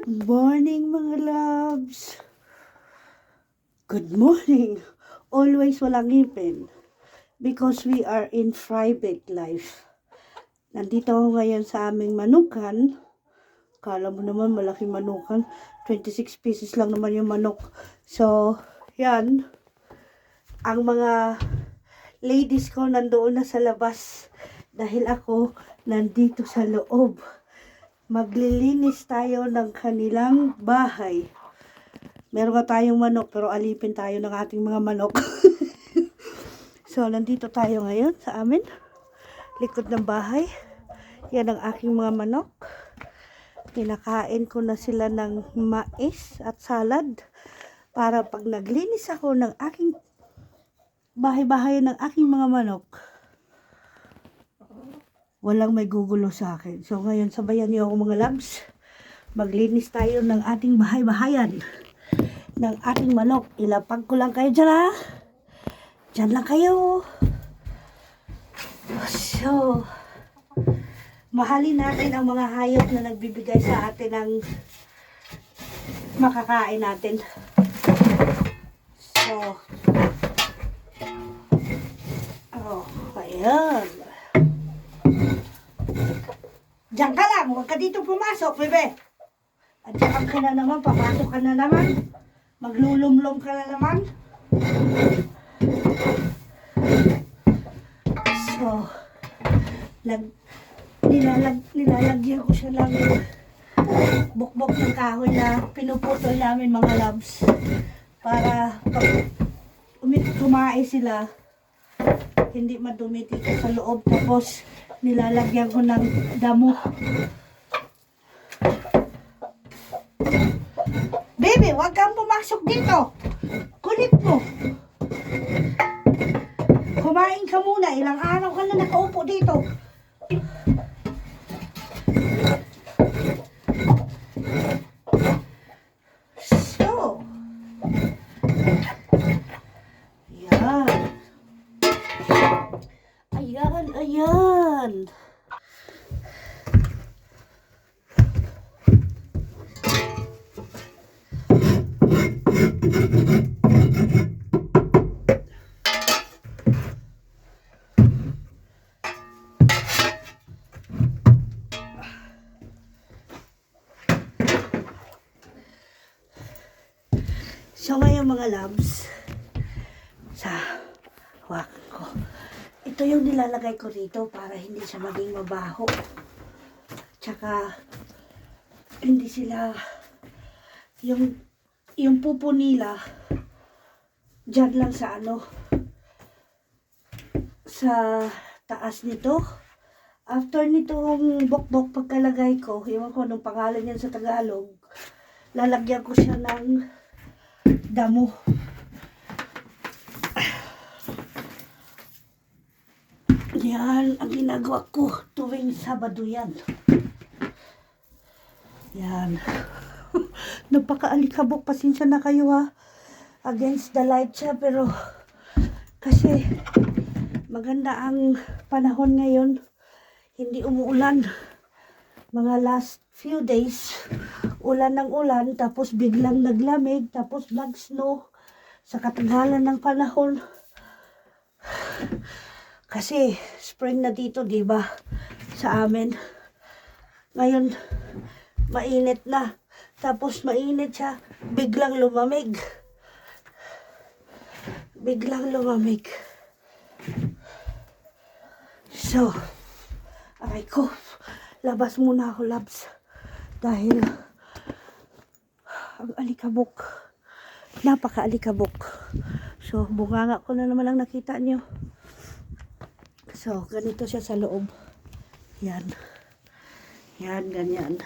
Good morning mga loves. Good morning. Always walang ngipin. Because we are in private life. Nandito ako ngayon sa aming manukan. Kala mo naman malaking manukan. 26 pieces lang naman yung manok. So, yan. Ang mga ladies ko nandoon na sa labas. Dahil ako nandito sa loob. Maglilinis tayo ng kanilang bahay. Meron ka tayong manok pero alipin tayo ng ating mga manok. So, nandito tayo ngayon sa amin. Likod ng bahay. Yan ang aking mga manok. Pinakain ko na sila ng mais at salad. Para pag naglinis ako ng aking bahay-bahay ng aking mga manok, walang may gugulo sa akin. So, ngayon, sabayan niyo ako mga loves. Maglinis tayo ng ating bahay-bahayan. Ng ating manok. Ilapag ko lang kayo dyan, ha? Dyan lang kayo. So, mahalin natin ang mga hayop na nagbibigay sa atin ng makakain natin. So, ayan. Diyan ka lang, huwag ka dito pumasok, bebe. At saka ka na naman, papasok ka na naman. Maglulumlum ka na naman. So, nilalagyan ko siya lang bukbok ng kahoy na pinuputol namin mga loves. Para pag kumain sila, hindi madumi dito sa loob. Tapos, nilalagyan ko ng damo. Baby, huwag kang pumasok dito. Kulit mo. Kumain ka muna. Ilang araw ka na nakaupo dito. So, yan. Ayan. So ngayon mga loves, sa hawakan ko, ito yung nilalagay ko rito para hindi siya maging mabaho. Tsaka hindi sila, yung pupo nila dyan lang sa sa taas nito. After nitong bokbok pagkalagay ko, iwan ko anong pangalan yan sa Tagalog, lalagyan ko siya ng damo. Yan ang ginagawa ko tuwing Sabado yan. Yan. Napaka-alikabok. Pasensya na kayo, ha. Against the light siya, pero kasi maganda ang panahon ngayon. Hindi umuulan. Mga last few days, ulan ng ulan, tapos biglang naglamig, tapos nag-snow sa katagalan ng panahon. Kasi spring na dito, di ba? Sa amin. Ngayon, mainit na. Tapos mainit siya, biglang lumamig. Biglang lumamig. So, aray ko, labas muna ako, loves. Dahil ang alikabok, napaka-alikabok. So, bunganga ko na naman ang nakita nyo. So, ganito siya sa loob. Yan. Yan, ganyan.